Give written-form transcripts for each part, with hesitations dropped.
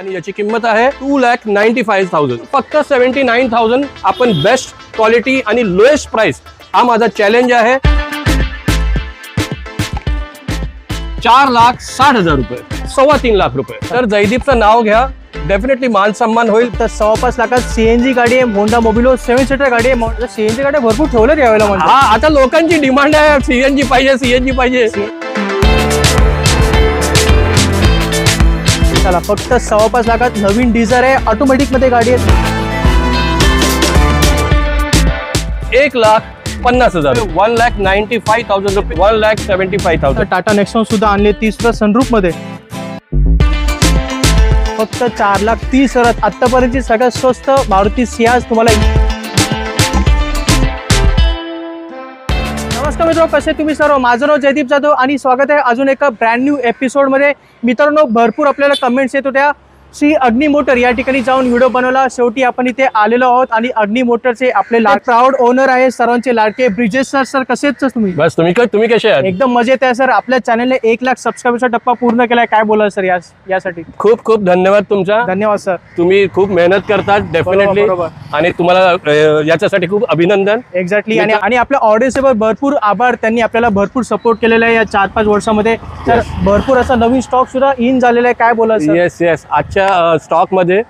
आणि याची किंमत आहे 2,95,000. फक्त 79,000. आपण बेस्ट क्वालिटी आणि लोएस्ट प्राइस हा माझा चॅलेंज आहे. 4,60,000 रुपये, 3.25 लाख रुपये. तर जयदीपचं नाव घ्या, डेफिनेटली मान सन्मान होईल. तर 5.25 लाखात सीएनजी गाडी आहे, होंडा मोबिलो 7 सीटर गाडी आहे. सीएनजी गाडी भरपूर ठेवलं यावेळेला. हा, आता लोकांची डिमांड आहे सीएनजी पाहिजे, सीएनजी पाहिजे. चला, फक्त 5.25 लाखात नवीन डिझायर आहे, ऑटोमॅटिक मध्ये गाडी आहे. 1,50,000, 1,95,000 रुपये, 1,75,000. टाटा नेक्सॉन सुद्धा आणले 30 सनरूफ मध्ये, फक्त 4,30,000. आतापर्यंतची सगळ्यात स्वस्त मारुती सियाज तुम्हाला. नमस्कार मित्रांनो, कसे तुम्ही सर्व. माझं नाव जयदीप जाधव आणि स्वागत आहे अजून एका ब्रँड न्यू एपिसोड मध्ये. मित्रांनो, भरपूर आपल्याला कमेंट्स येत होत्या. श्री अग्नि मोटर या ठिकाणी जाऊन व्हिडिओ बनवला. शेवटी आपण इथे आलेलो आहोत आणि अग्नि मोटरचे आपले प्राऊड ओनर आहे, सर्वांचे लाडके ब्रिजेश सर. सर, कसे आहेत तुम्ही? बस, तुम्ही कसे आहात? एकदम मजेत आहे सर. आपल्या चॅनलने 1 लाख सबस्क्रायबरचा टप्पा पूर्ण केलाय. काय बोला सर यासाठी? खूप खूप धन्यवाद तुमचा. धन्यवाद सर. तुम्ही खूप मेहनत करतात डेफिनेटली, आणि तुम्हाला याच्यासाठी खूप अभिनंदन. एक्झॅक्टली. आणि आपल्या ऑडियन्सवर भरपूर आभार. त्यांनी आपल्याला भरपूर सपोर्ट केलेला आहे या 4-5 वर्षामध्ये. तर भरपूर असा नवीन स्टॉक सुद्धा इन झालेला आहे. काय बोला सर? येस. आजच्या स्टॉक मध्ये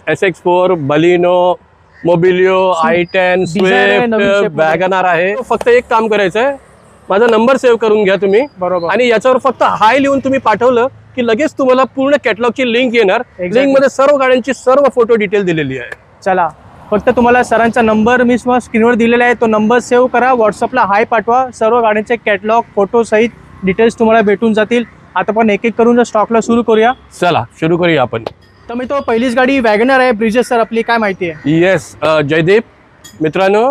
SX4, Baleno, मोबिलिओ, i10, Swift, WagonR आहे. फक्त एक काम करायचं आहे, माझा नंबर सेव्ह करून घ्या तुम्ही. बरोबर. आणि याच्यावर फक्त हाय लिहून तुम्ही पाठवलं की लगेच तुम्हाला पूर्ण कॅटलॉगची लिंक येणार. लिंक मध्ये सर्व गाड्यांची सर्व फोटो डिटेल दिलेली आहे. चला, फक्त तुम्हाला सरांचा नंबर मी स्क्रीनवर दिलेला आहे, तो नंबर सेव्ह करा, व्हॉट्सअपला हाय पाठवा. सर्व गाड्यांचे कॅटलॉग, फोटो सहित डिटेल्स तुम्हाला भेटून जातील. आता आपण एक एक करून स्टॉकला सुरू करूया. चला सुरू करूया आपण. तर मी तो पहिलीच गाडी वॅगनर आहे. ब्रिजेश सर, आपली काय माहिती आहे? येस जयदीप मित्रांनो,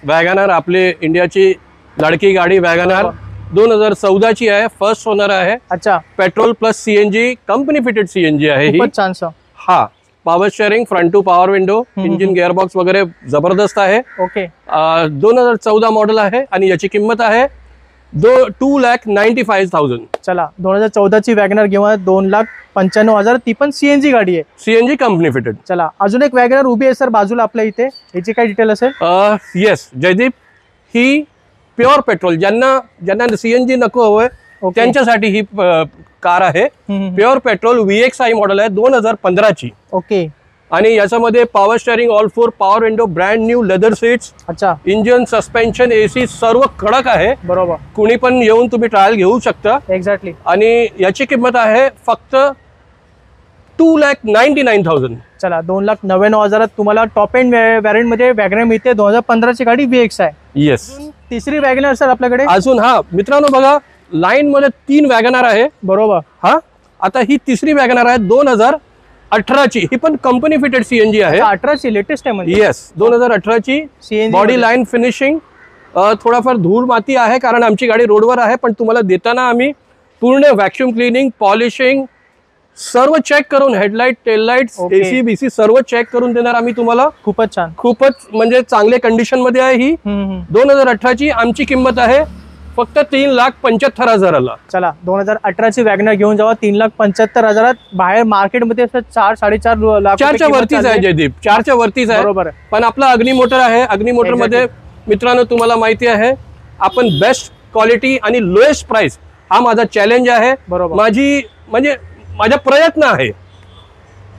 वॅगनार आपली इंडियाची लाडकी गाडी. वॅगनार 2014 आहे, फर्स्ट ओनर आहे. अच्छा. Petrol plus CNG, company fitted CNG आहे ही. खूपच छान सर. हा, power steering, front two power window, engine gearbox वगैरे जबरदस्त आहे. ओके. 2014 मॉडेल आहे आणि याची किंमत आहे 2,95,000. चला, 2014ची वॅगनर किंवा 2,95,000. ती पण सीएनजी गाडी आहे, सीएनजी कंपनी फिटेड. चला, अजून एक वॅगनर उभी आहे सर बाजूला आपल्या इथे. याची काय डिटेल असेल? येस जयदीप, ही प्युअर पेट्रोल, ज्यांना सीएनजी नको हवंय त्यांच्यासाठी ही कार आहे. प्युअर पेट्रोल VXI मॉडेल आहे, 2015ची. ओके. आणि याच्यामध्ये power steering, all 4 power window, brand new leather seats. अच्छा. इंजिन, सस्पेन्शन, AC सर्व कडक आहे. बरोबर. कुणी पण येऊन तुम्ही ट्रायल घेऊ शकता. एक्झॅक्टली. आणि याची किंमत आहे फक्त 2,99,000. चला, 2,99,000 तुम्हाला टॉप एंड व्हॅरियंट मध्ये वॅगनर मिळते. 2015ची गाडी VXI. येस. तिसरी वॅगनर सर आपल्याकडे अजून. हा मित्रांनो, बघा लाईन मध्ये 3 वॅगनार आहे. बरोबर. हा, आता ही तिसरी वॅगनार आहे 2018ची. ही पण कंपनी फिटेड सीएनजी आहे. 18ची लेटेस्ट आहे म्हणजे. येस, 2018ची सीएनजी. बॉडी लाईन फिनिशिंग, थोडाफार धूळ माती आहे कारण आमची गाडी रोडवर आहे, पण तुम्हाला देताना आम्ही पूर्ण व्हॅक्युम क्लिनिंग, पॉलिशिंग सर्व चेक करून, हेडलाईट, टेललाईट, AC BC सर्व चेक करून देणार आम्ही तुम्हाला. खूपच छान, खूपच म्हणजे चांगले कंडिशन मध्ये आहे ही. 2018ची आमची किंमत आहे फक्त 3,75,000. चला, 2018ची वॅगनर घेऊन जावा 3,75,000. बाहेर मार्केटमध्ये 4-4.5 लाख, 4च्या वरतीच आहे जयदीप, 4च्या वरतीच आहे. बरोबर. पण आपला अग्नि मोटर आहे. अग्नि मोटर मध्ये मित्रांनो तुम्हाला माहिती आहे, आपण बेस्ट क्वालिटी आणि लोएस्ट प्राइस हा माझा चॅलेंज आहे. माझा प्रयत्न आहे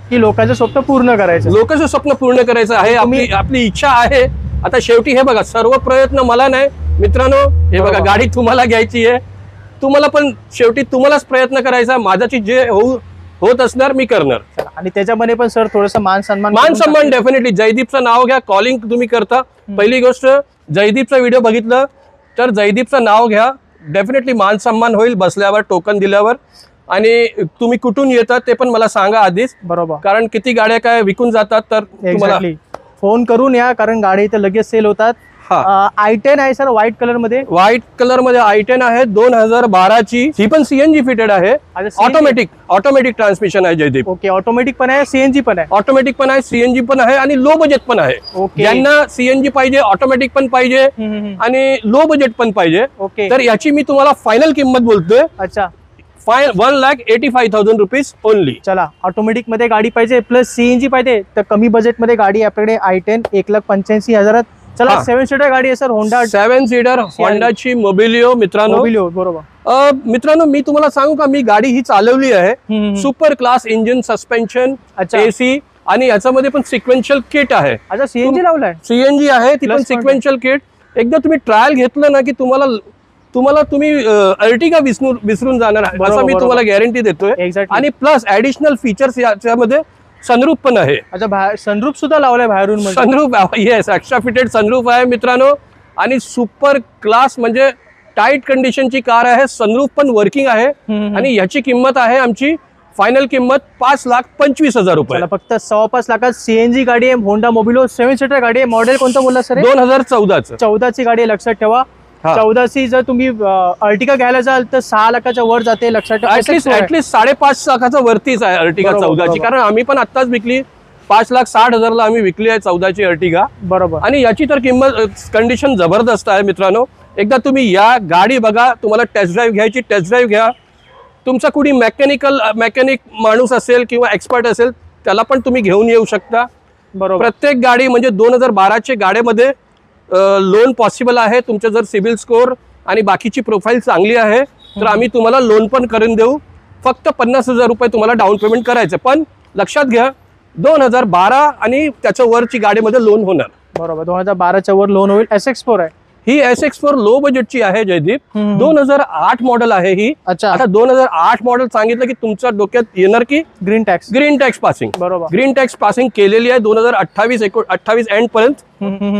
की लोकांचं स्वप्न पूर्ण करायचं. लोकांचं स्वप्न पूर्ण करायचं आहे. आपली इच्छा आहे. आता शेवटी हे बघा, सर्व प्रयत्न मला नाही मित्रांनो. हे बघा, गाडी तुम्हाला घ्यायची आहे, तुम्हाला पण शेवटी तुम्हालाच प्रयत्न करायचा. माझ्याची जे होत असणार मी करणार. आणि त्याच्यामध्ये पण सर थोडंसं मान सन्मान डेफिनेटली. जयदीपचं नाव घ्या, कॉलिंग तुम्ही करता. पहिली गोष्ट, जयदीपचा व्हिडिओ बघितलं तर जयदीपचं नाव घ्या, डेफिनेटली मान सन्मान होईल बसल्यावर, टोकन दिल्यावर. आणि तुम्ही कुठून येतात ते पण मला सांगा आधीच. बरोबर. कारण किती गाड्या काय विकून जातात, तर तुम्हाला फोन करून या, कारण गाडी इथे लगेच सेल होतात. i10 आहे सर, व्हाईट कलर मध्ये. i10 आहे, 2012ची. ही पण सीएनजी फिटेड आहे. ऑटोमॅटिक ट्रान्समिशन आहे जयदीप. ओके. ऑटोमॅटिक पण आहे, सीएनजी पण आहे. ऑटोमॅटिक पण आहे, सीएनजी पण आहे आणि लो बजेट पण आहे. ज्यांना सीएनजी पाहिजे, ऑटोमॅटिक पण पाहिजे आणि लो बजेट पण पाहिजे. ओके. तर याची मी तुम्हाला फायनल किंमत बोलतोय. अच्छा. 1,85,000 रुपीज ओनली. चला ऑटोमॅटिक मध्ये गाडी पाहिजे प्लस सीएनजी पाहिजे तर कमी बजेट मध्ये गाडी आपल्याकडे i10 1,85,000. चला 7 सीटर गाडी आहे सर होंडा 7 सीटर होंडाची मोबिलिओ मित्रांनो. मोबिलिओ बरोबर. मित्रांनो मी तुम्हाला सांगू का, मी गाडी ही चालवली आहे. Super class engine, suspension, AC आणि याच्यामध्ये पण सिक्वेन्शियल किट आहे. अच्छा सीएनजी लावलाय. सीएनजी आहे ती पण सिक्वेन्शियल किट. एकदा तुम्ही ट्रायल घेतलं ना की तुम्ही अर्टिगा विसरून जाणार असं मी तुम्हाला गॅरंटी देतोय. आणि प्लस ऍडिशनल फीचर्स याच्यामध्ये सनरूफ पण आहे. अच्छा सनरूफ सुद्धा लावलाय बाहेरून. Sunroof yes, extra fitted sunroof आहे मित्रांनो. आणि सुपर क्लास म्हणजे टाईट कंडिशनची कार आहे. सनरूफ पण वर्किंग आहे. आणि याची किंमत आहे आमची फायनल किंमत 5,25,000 रुपये. फक्त 5.25 लाखात सीएनजी गाडी आहे. होंडा मोबिलो 7 सीटर गाडी आहे. मॉडेल कोणतं बोलला सर? 2014ची गाडी आहे, लक्षात ठेवा. 14ची जर तुम्ही अर्टिगा घ्यायला जाल तर 6 लाखाच्या वर जाते, लक्षात ठेवा. ऍटलीस्ट 5.5 लाखाचा वरतीच आहे अर्टिगा 14ची. कारण आम्ही पण आत्ताच विकली 5,60,000ला आम्ही विकली आहे 14ची अर्टिगा. बरोबर. आणि याची तर किंमत कंडिशन जबरदस्त आहे मित्रांनो. एकदा तुम्ही या गाडी बघा. तुम्हाला टेस्ट ड्राईव्ह घ्यायची, टेस्ट ड्राईव्ह घ्या. तुमचा कुणी मेकॅनिक माणूस असेल किंवा एक्सपर्ट असेल त्याला पण तुम्ही घेऊन येऊ शकता. बरोबर. प्रत्येक गाडी म्हणजे 2012च्या गाड्यामध्ये लोन पॉसिबल आहे. तुमचं जर सिबिल स्कोर आणि बाकीची प्रोफाईल चांगली आहे तर आम्ही तुम्हाला लोन पण करून देऊ. फक्त 50,000 रुपये तुम्हाला डाऊन पेमेंट करायचं. पण लक्षात घ्या 2012 आणि त्याच्या वरची गाडीमध्ये लोन होणार. बरोबर. 2012च्या वर लोन होईल. SX4 आहे ही. SX4 लो बजेटची आहे जयदीप. 2008 मॉडेल आहे ही. अच्छा. आता 2008 मॉडेल सांगितलं की तुमच्या डोक्यात येणार की ग्रीन टॅक्स पासिंग. बरोबर. ग्रीन टॅक्स पासिंग केलेली आहे 2028 एंड पर्यंत.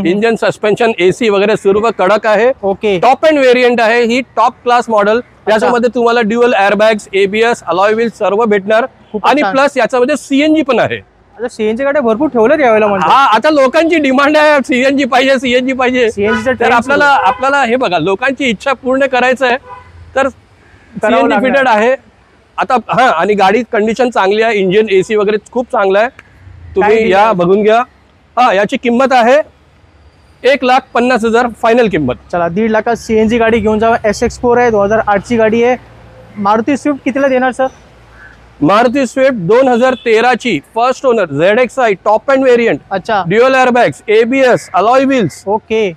इंजन, सस्पेन्शन, AC वगैरे सर्व कडक आहे. ओके. टॉप एंड व्हेरियंट आहे ही. Top class model. याच्यामध्ये तुम्हाला dual airbags, ABS, alloy wheel सर्व भेटणार. आणि प्लस याच्यामध्ये सीएनजी पण आहे. आता सीएनजी गाड्या भरपूर ठेवल्यात यावेळेला. हा, आता लोकांची डिमांड आहे सीएनजी पाहिजे. तर आपल्याला हे बघा, लोकांची इच्छा पूर्ण करायचं आहे तर सीएनजी फिटेड आहे आता. हा, आणि गाडी कंडिशन चांगली आहे. इंजिन, AC वगैरे खूप चांगलं आहे. तुम्ही या बघून घ्या. हा, याची किंमत आहे 1,50,000 फायनल किंमत. चला 1.5 लाखात सीएनजी गाडी घेऊन जावा. SX4 आहे, 2008ची गाडी आहे. मारुती स्विफ्ट कितीला देणार सर? मारुती स्विफ्ट 2013ची first owner, ZXi top end variant. अच्छा. Dual airbags, ABS, alloy wheels. Okay.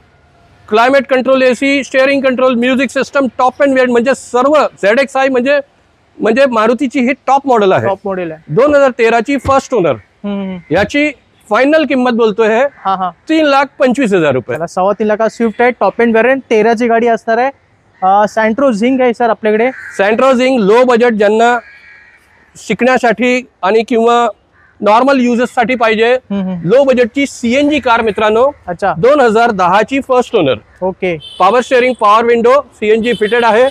Climate control, AC, steering control, music system, top end variant म्हणजे सर्व. ZXi म्हणजे मारुतीची ही टॉप मॉडेल आहे. 2013ची फर्स्ट ओनर. याची फायनल किंमत बोलतोय 3,25,000 रुपये. 3.25 लाखात स्विफ्ट आहे, टॉप एंड व्हेरियंट. 13ची गाडी असणार आहे. सँट्रो झिंग आहे सर आपल्याकडे. सँट्रो झिंग लो बजेट, ज्यांना शिकण्यासाठी आणि किंवा नॉर्मल युजेससाठी पाहिजे, लो बजेटची सीएनजी कार मित्रांनो. अच्छा. 2010ची first owner. Okay. Power steering, power window, CNG fitted आहे.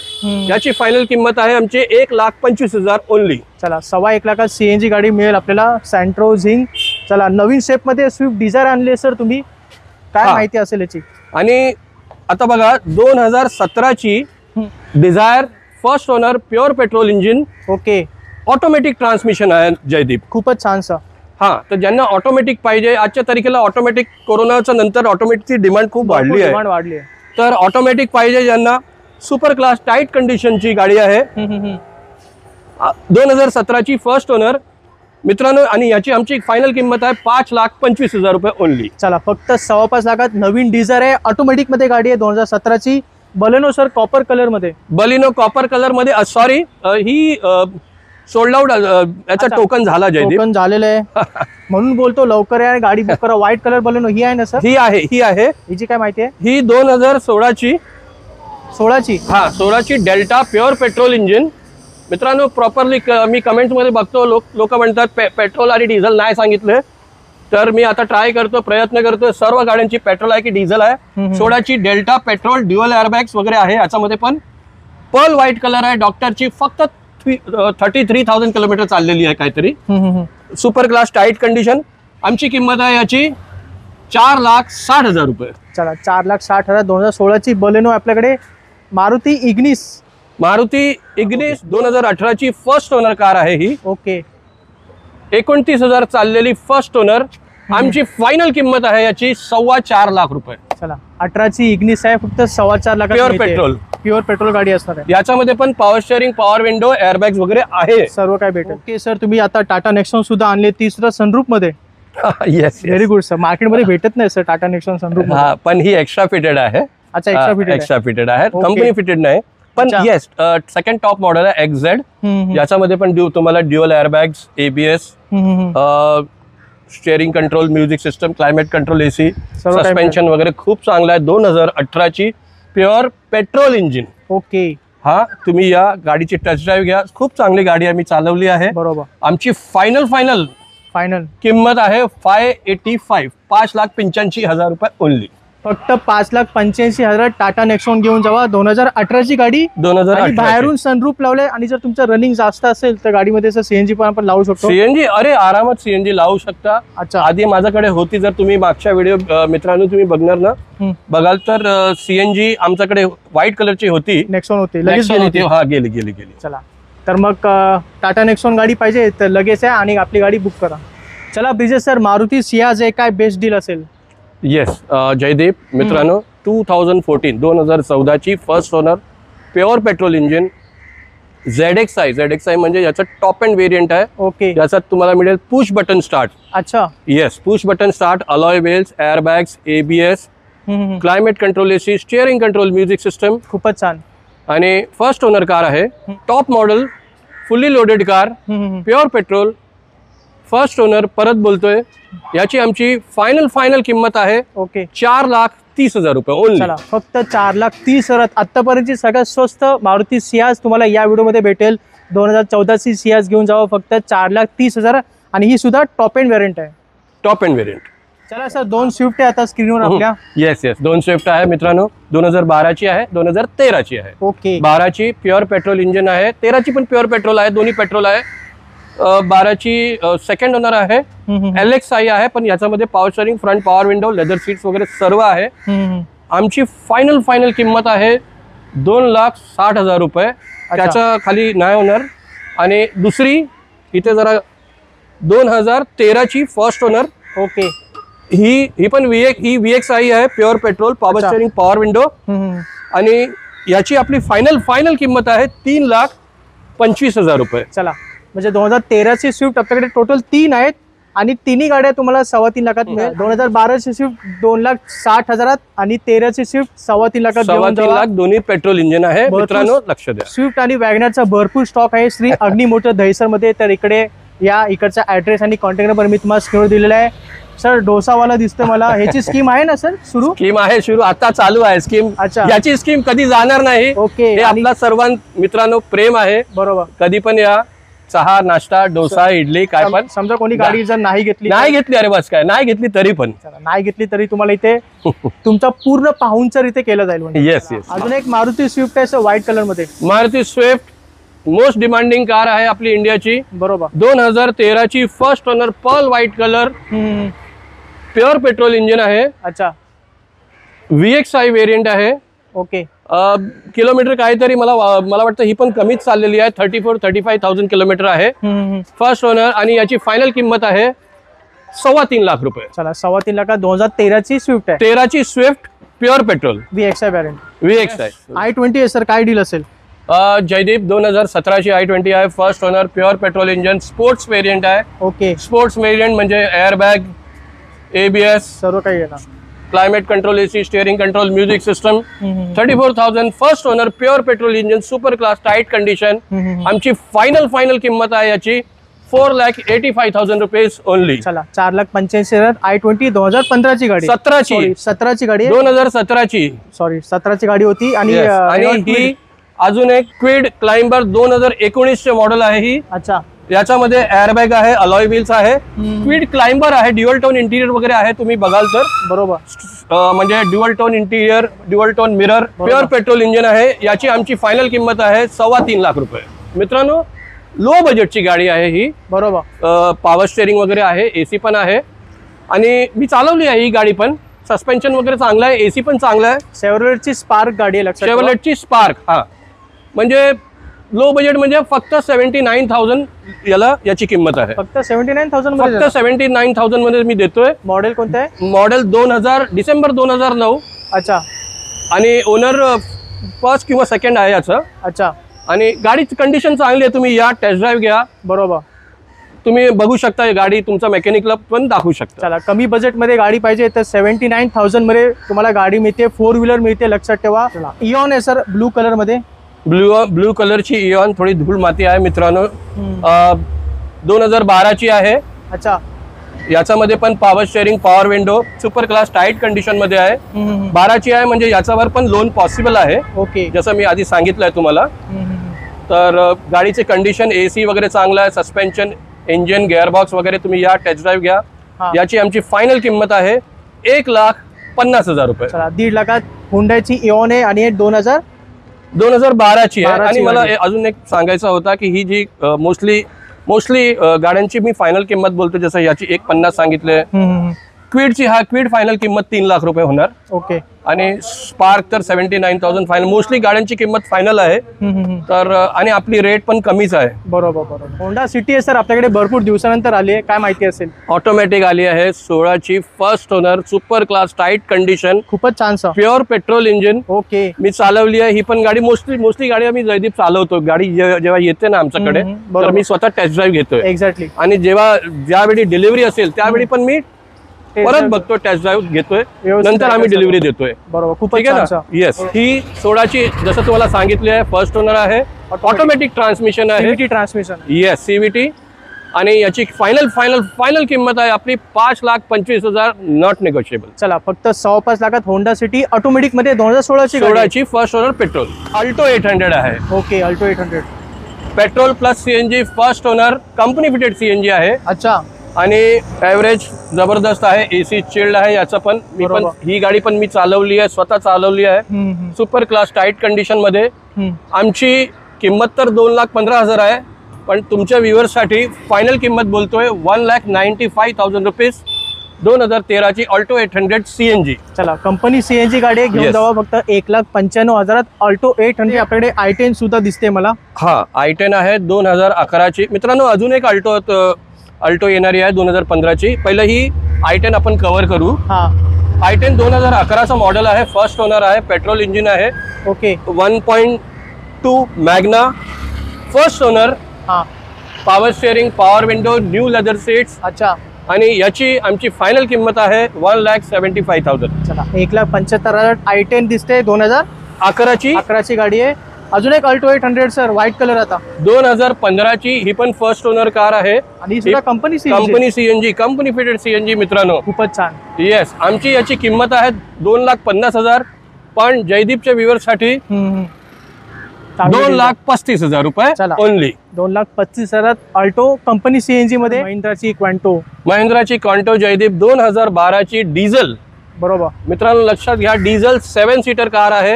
याची फायनल किंमत आहे आमची 1,25,000 ओनली. चला 1.25 लाखात सीएनजी गाडी मिळेल आपल्याला, सँट्रो झिंग. चला नवीन शेप मध्ये स्विफ्ट डिझायर आणली सर तुम्ही, काय माहिती असेल याची? आणि आता बघा 2017ची Dzire first owner, pure petrol engine. Okay. Automatic transmission आहे जयदीप. खूपच छान सर. हा, तर ज्यांना ऑटोमॅटिक पाहिजे, आजच्या तारखेला ऑटोमॅटिक, कोरोनाच्या नंतर ऑटोमॅटिकची डिमांड खूप वाढली आहे. तर ऑटोमॅटिक पाहिजे ज्यांना, सुपर क्लास टाईट कंडिशनची गाडी आहे. 2017ची फर्स्ट ओनर मित्रांनो. आणि याची आमची फायनल किंमत आहे 5,25,000 रुपये ओनली. चला फक्त 5.25 लाखात नवीन डिझायर आहे, ऑटोमॅटिक मध्ये गाडी आहे. 2017ची बलेनो सर, कॉपर कलर मध्ये. बलिनो कॉपर कलर मध्ये. सॉरी, ही सोल्ड आउट, याचा टोकन झाला जयदीप. टोकन झालेलं आहे म्हणून बोलतो लवकर आहे, गाडी बुक करा. व्हाईट कलर बलेनो ही आहे ना सर? ही आहे. हिची काय माहिती आहे? ही 2016ची. हा, 16ची डेल्टा प्युअर पेट्रोल इंजिन मित्रांनो. प्रॉपरली मी कमेंट्स मध्ये बघतो लोक म्हणतात पेट्रोल आणि डिझेल नाही सांगितलं, तर मी आता ट्राय करतो, प्रयत्न करतो. सर्व गाड्यांची पेट्रोल आहे की डिझेल आहे. 16ची डेल्टा पेट्रोल, ड्युअल एअरबॅग्स वगैरे आहे. याच्यामध्ये पण पर्ल व्हाईट कलर आहे. डॉक्टरची फक्त 33,000 किलोमीटर चाललेली आहे काहीतरी. Super class tight condition. आमची किंमत आहे याची 4,60,000 रुपये. चला 4,60,000. 2016ची बलेनो आपल्याकडे. मारुती इग्निस. 2018ची फर्स्ट ओनर कार आहे ही. ओके. 29,000 चाललेली फर्स्ट ओनर. आमची फायनल किंमत आहे याची 4.25 लाख रुपये. चला 18ची इग्निस आहे, फक्त 4.25 lakh. Pure petrol. Pure petrol गाडी असणार आहे. याच्यामध्ये पण power steering, power window, airbags वगैरे आहे, सर्व काय भेटेल. ओके सर, तुम्ही आता टाटा नेक्सॉन सुद्धा आणले, ती सुद्धा सनरूफ मध्ये. Yes, very good sir. मार्केटमध्ये भेटत नाही सर टाटा नेक्सॉन सनरूफ. हा, पण ही एक्स्ट्रा फिटेड आहे. अच्छा, एक्स्ट्रा फिटेड. एक्स्ट्रा फिटेड आहे, Okay. कंपनी फिटेड नाही. पण अच्छा. येस, सेकंड टॉप मॉडेल आहे XZ. याच्यामध्ये पण तुम्हाला dual airbags, ABS, steering control, music system, climate control, AC, सर्व काही सस्पेन्शन वगैरे खूप चांगलं आहे. 2018ची प्युअर पेट्रोल इंजिन. ओके. हा, तुम्ही या गाडीची टेस्ट ड्राईव्ह घ्या. खूप चांगली गाडी आम्ही चालवली आहे. बरोबर. आमची फायनल किंमत आहे 585, 5,85,000 रुपये ओनली. फक्त 5,85,000 टाटा नेक्सॉन घेऊन जावा. 2018ची गाडी, 2018 बाहेरून सनरूफ लावले. आणि जर तुमचं रनिंग जास्त असेल तर गाडीमध्ये CNG पण आपण लावू शकतो. CNG, अरे आरामात CNG लावू शकता. अच्छा. आधी माझ्याकडे होती, जर तुम्ही मागच्या व्हिडिओ मित्रांनो तुम्ही बघणार ना, बघाल तर CNG आमच्याकडे व्हाईट कलरची होती, नेक्सॉन होती, लगेच Nexon गेली होती. ती. हा, गेली. चला, तर मग टाटा नेक्सॉन गाडी पाहिजे तर लगेच आहे आणि आपली गाडी बुक करा. चला ब्रिजेश सर, मारुती सियाज आहे, काय बेस्ट डील असेल? येस जयदीप मित्रांनो, 2014 first owner pure petrol engine ZXi म्हणजे याचा टॉप एंड व्हेरियंट आहे. ओके. याच्यात तुम्हाला मिळेल पुश बटन स्टार्ट. अच्छा. Yes, push button start, alloy wheels, airbags, ABS, climate control, AC, steering control, music system. खूपच छान. आणि फर्स्ट ओनर कार आहे, top model, fully loaded car, pure petrol, first owner. परत बोलतोय, याची आमची फायनल किंमत आहे. ओके. 4,30,000 रुपये ओनली. चला, फक्त 4,30,000. आतापर्यंतची सगळ्यात स्वस्त मारुती सियाज तुम्हाला या व्हिडिओमध्ये भेटेल. 2014ची सियाज घेऊन जावं फक्त 4,30,000. आणि ही सुद्धा टॉप एंड व्हेरियंट आहे. Top end variant. चला सर, 2 स्विफ्ट आहे आता स्क्रीनवर आपल्या. येस, 2 स्विफ्ट आहे मित्रांनो. 2012ची आहे, 2013ची आहे. ओके. 12ची प्युअर पेट्रोल इंजिन आहे, 13ची पण प्युअर पेट्रोल आहे, दोन्ही पेट्रोल आहे. 12ची सेकंड ओनर आहे, LXi आहे, पण याच्यामध्ये power steering, front power window, leather seats वगैरे सर्व आहे. आमची फायनल किंमत आहे 2,60,000 रुपये. त्याच्या खाली नाही ओनर. आणि दुसरी इथे जरा 2013ची फर्स्ट ओनर. ओके. ही पण VXi आहे, pure petrol, power steering, power window. आणि याची आपली फायनल किंमत आहे 3,25,000 रुपये. चला, म्हणजे 2013ची स्विफ्ट आपल्याकडे टोटल 3 आहेत आणि तिन्ही गाड्या तुम्हाला 3.25 लाखात मिळेल. 2012ची स्विफ्ट 2,60,000 आणि 13ची स्विफ्ट 3.25 लाखात. 3.25 लाख दोन्ही पेट्रोल इंजिन आहे मित्रांनो, लक्ष द्या. स्विफ्ट आणि वॅगनरचा भरपूर स्टॉक आहे श्री अग्नी मोटर दहिसर मध्ये. तर इकडचा ऍड्रेस आणि कॉन्टॅक्ट नंबर मी तुम्हाला स्क्रीनवर दिलेला आहे. सर, डोसावाला दिसतोय मला, ह्याची स्कीम आहे ना सर सुरू? स्कीम आहे सुरू, आता चालू आहे स्कीम. अच्छा. याची स्कीम कधी जाणार नाही. ओके. हे आपला सर्वां मित्रांनो प्रेम आहे. बरोबर. कधी पण या, चहा, नाश्ता, डोसा, इडली, काय पण. समजा कोणी गाडी जर नाही घेतली, अरे बस काय, नाही घेतली तरी पण, नाही घेतली तरी तुम्हाला इथे तुमचा पूर्ण पाहुणचार इथे केला जाईल. येस. अजून एक मारुती स्विफ्ट आहे व्हाईट कलर मध्ये. Maruti Swift most demanding car आहे आपली इंडियाची. बरोबर. 2013ची first owner, pearl white colour, pure petrol engine आहे. अच्छा. VXi व्हेरियंट आहे. ओके. किलोमीटर काहीतरी मला वाटतं ही पण कमीच चाललेली आहे, 34,000-35,000 किलोमीटर आहे. First owner. आणि याची फायनल किंमत आहे 3.25 लाख रुपये. चला, 3.25 लाखात 2013ची स्विफ्ट आहे. 13ची Swift pure petrol, VXi variant. VXi. i20 आहे सर, काय डील असेल? जयदीप 2017ची i20 आहे, first owner, pure petrol engine, sports variant आहे. ओके. स्पोर्ट्स व्हेरियंट म्हणजे एअरबॅग, ABS, सर्व काही येणार, climate control, AC, steering control, music system. 34,000 first owner, pure petrol engine, super class, tight condition. आमची final किंमत आहे याची 4,85,000 रुपीज ओनली. चला, 4,85,000. i20 2015ची गाडी. 17ची गाडी. 2017ची. सॉरी, 17ची गाडी होती. आणि ही अजून एक क्विड क्लाइंबर 2019चे मॉडेल आहे ही. अच्छा. याच्यामध्ये एअरबॅग आहे, अलॉय व्हील्स आहे, क्विड क्लाइंबर आहे, ड्युअल टोन इंटिरियर वगैरे आहे. तुम्ही बघाल तर बरोबर, म्हणजे dual tone interior, dual tone mirror, pure petrol engine आहे. याची आमची फायनल किंमत आहे 3.25 लाख रुपये. मित्रांनो, लो बजेटची गाडी आहे ही. बरोबर. पॉवर स्टेअरिंग वगैरे आहे, AC पण आहे. आणि मी चालवली आहे ही गाडी पण. सस्पेन्शन वगैरे चांगलं आहे, AC पण चांगलं आहे. शेव्हरलेटची स्पार्क गाडी आहे. शेव्हरलेटची स्पार्क. हा, म्हणजे लो बजेट म्हणजे फक्त 79,000 याची किंमत आहे. फक्त 79,000 मध्ये. फक्त 79,000 मध्ये मी देतोय. मॉडेल कोणतं आहे? मॉडेल 2000 डिसेंबर 2009. अच्छा. आणि ओनर फर्स्ट किंवा सेकंड आहे याचं. अच्छा. आणि गाडीची कंडिशन चांगली आहे, तुम्ही या टेस्ट ड्राईव्ह घ्या. बरोबर. तुम्ही बघू शकता गाडी, तुमचा मेकॅनिकला पण दाखवू शकता. चला, कमी बजेटमध्ये गाडी पाहिजे तर 79,000 मध्ये तुम्हाला गाडी मिळते, 4 व्हीलर मिळते, लक्षात ठेवा. इऑन आहे सर, ब्लू कलर मध्ये. ब्लू कलरची इऑन, थोडी धूळ माती आहे मित्रांनो. 2012ची आहे. अच्छा. याच्यामध्ये पण power steering, power window, super class tight condition मध्ये आहे. 12ची आहे म्हणजे याच्यावर पण लोन पॉसिबल आहे. ओके. जसं मी आधी सांगितलंय तुम्हाला. तर गाडीचे कंडिशन, एसी वगैरे चांगला आहे, सस्पेन्शन, इंजिन, गिअरबॉक्स वगैरे. तुम्ही या टेस्ट ड्राईव्ह घ्या. याची आमची फायनल किंमत आहे 1,50,000 रुपये. 1.5 लाखात हुंडाईची इऑन आहे आणि 2012ची आहे. आणि मला अजून एक सांगायचं होता की ही जी मोस्टली गाड्यांची मी फायनल किंमत बोलतो, जसं याची 1,50,000 सांगितले. क्विडची क्विड फायनल किंमत 3 लाख रुपये होणार. ओके. आणि स्पार्क तर 79,000 फायनल. मोस्टली गाड्यांची किंमत फायनल आहे. तर आणि आपली रेट पण कमीच आहे. बरोबर. होंडा सिटी आहे सर, आपल्याकडे भरपूर दिवसानंतर आली आहे, काय माहिती असेल? ऑटोमॅटिक आली आहे, 16ची, first owner, super class tight condition, खूपच छान sir. Pure petrol engine. Okay. मी चालवली आहे ही पण गाडी. मोस्टली गाडी आम्ही जयदीप चालवतो. गाडी जेव्हा येते ना आमच्याकडे तर मी स्वतः टेस्ट ड्राईव्ह घेतोय. एक्झॅक्टली. आणि ज्यावेळी डिलिव्हरी असेल त्यावेळी पण मी परत बघतो, टेस्ट ड्राईव्ह घेतोय, नंतर आम्ही डिलिव्हरी देतोय. बरोबर. खूप ठीक आहे ना. येस. ही 16ची जसं तुम्हाला सांगितले आहे, फर्स्ट ओनर आहे, ऑटोमॅटिक ट्रान्समिशन आहे. CVT transmission. Yes, CVT. आणि याची फायनल किंमत आहे आपली 5,25,000, नॉट निगोशिएबल. चला, फक्त 5.5 लाखात होंडा सिटी ऑटोमॅटिक मध्ये 2016ची फर्स्ट ओनर पेट्रोल. अल्टो 800 आहे. Okay. Alto 800 petrol plus CNG, first owner, company fitted CNG आहे. अच्छा. आणि ॲव्हरेज जबरदस्त आहे, एसी चिल्ड आहे. याचं पण ही गाडी पण मी चालवली आहे, स्वतः चालवली आहे. सुपर क्लास टाईट कंडिशन मध्ये. आमची किंमत तर 2,15,000 आहे, पण तुमच्या व्ह्युअर्ससाठी फायनल किंमत बोलतोय 1,95,000 रुपीज. 2013ची ऑल्टो 800 सीएनजी. चला, कंपनी सीएनजी गाडी घेऊन जावा फक्त 1,95,000 ऑल्टो 800. आपल्याकडे i10 सुद्धा दिसते मला. हा, i10 आहे 2011ची. मित्रांनो, अजून एक अल्टो येणारी आहे 2015ची. पहिलं ही i10 आपण कव्हर करू. i10 2011चा मॉडेल आहे, फर्स्ट ओनर आहे, पेट्रोल इंजिन आहे. Okay. 1.2 Magna, first owner, power steering, power window, new leather seats. अच्छा. आणि याची आमची फायनल किंमत आहे 1,75,000. चला, 1,75,000 i10 दिसते. 2011ची गाडी आहे. अजून एक अल्टो 800 सर, व्हाईट कलर. आता 2015ची, ही पण फर्स्ट ओनर कार आहे आणि सुद्धा company CNG, company fitted CNG. मित्रांनो, खूपच छान. येस. आमची याची किंमत आहे 2,50,000, पण जयदीपच्या व्ह्युअर्ससाठी 2,35,000 रुपये ओनली. 2,35,000 अल्टो कंपनी सीएनजी मध्ये. महिंद्राची क्वांटो जयदीप 2012ची डिझेल. बरोबर. मित्रांनो, लक्षात घ्या, डिझेल 7 सीटर कार आहे.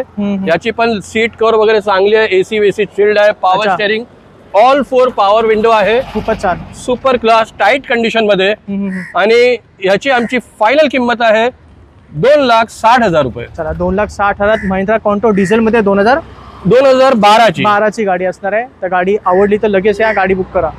याची पण सीट कव्हर वगैरे चांगली आहे, एसी वेसी चिल्ड आहे, power steering, all 4 power window आहे. खूपच छान. सुपर क्लास टाईट कंडिशन मध्ये. आणि याची आमची फायनल किंमत आहे 2,60,000 रुपये. चला, 2,60,000 महिंद्रा क्वांटो डिझेल मध्ये 2012ची गाडी असणार आहे. तर गाडी आवडली तर लगेच या गाडी बुक करा.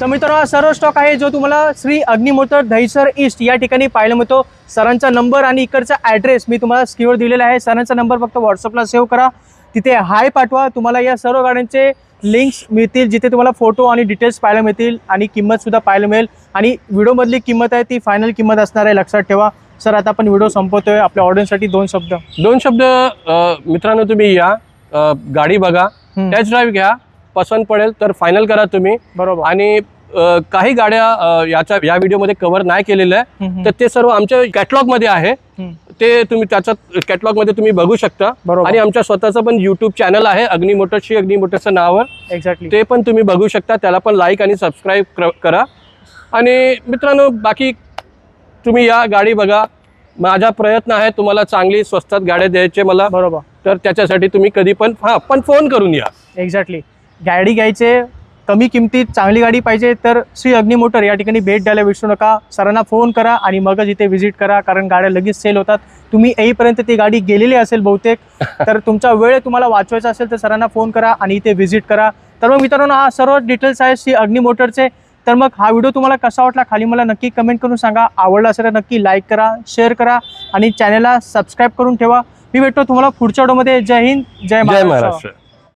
तर मित्रांनो, हा सर्व स्टॉक आहे जो तुम्हाला श्री अग्नी मोटर दहिसर ईस्ट या ठिकाणी पाहायला मिळतो. सरांचा नंबर आणि इकडचा ॲड्रेस मी तुम्हाला स्क्रीनवर दिलेला आहे. सरांचा नंबर फक्त व्हॉट्सअपला सेव्ह करा, तिथे हाय पाठवा. तुम्हाला या सर्व गाड्यांचे लिंक्स मिळतील, जिथे तुम्हाला फोटो आणि डिटेल्स पाहायला मिळतील आणि किंमत सुद्धा पाहायला मिळेल. आणि व्हिडिओमधली किंमत आहे ती फायनल किंमत असणार आहे, लक्षात ठेवा. सर, आता आपण व्हिडिओ संपवतोय. आपल्या ऑडियन्ससाठी दोन शब्द. मित्रांनो, तुम्ही या, गाडी बघा, टेस्ट ड्राईव्ह घ्या, पसंत पडेल तर फायनल करा तुम्ही. बरोबर. आणि काही गाड्या या व्हिडिओमध्ये कव्हर नाही केलेल्या आहे, तर ते सर्व आमच्या कॅटलॉग मध्ये आहे. ते तुम्ही त्याच्या कॅटलॉग मध्ये तुम्ही बघू शकता. आणि आमच्या स्वतःचं पण युट्यूब चॅनल आहे, अग्नी मोटर्सची, अग्नी मोटर्सच्या नावावर. एक्झॅक्टली. ते पण तुम्ही बघू शकता. त्याला पण लाईक आणि सबस्क्राईब करा. आणि मित्रांनो, बाकी तुम्ही या, गाडी बघा. माझा प्रयत्न आहे तुम्हाला चांगली स्वस्तात गाड्या द्यायचे मला. बरोबर. तर त्याच्यासाठी तुम्ही कधी पण फोन करून या. एक्झॅक्टली. गाडी घ्यायचे, कमी किमतीत चांगली गाडी पाहिजे तर श्री अग्नी मोटर या ठिकाणी भेट द्यायला विसरू नका. सरांना फोन करा आणि मगच इथे व्हिजिट करा, कारण गाड्या लगेच सेल होतात. तुम्ही येईपर्यंत ती गाडी गेलेली असेल बहुतेक. तर तुमचा वेळ तुम्हाला वाचवायचा असेल तर सरांना फोन करा आणि इथे व्हिजिट करा. तर मग मित्रांनो, हा सर्व डिटेल्स आहे श्री अग्नी मोटरचे. तर मग हा व्हिडिओ तुम्हाला कसा वाटला खाली मला नक्की कमेंट करून सांगा. आवडला असेल तर नक्की लाईक करा, शेअर करा आणि चॅनलला सबस्क्राईब करून ठेवा. मी भेटतो तुम्हाला पुढच्या व्हिडिओमध्ये. जय हिंद, जय जय महाराष्ट्र. महाराष्ट्र.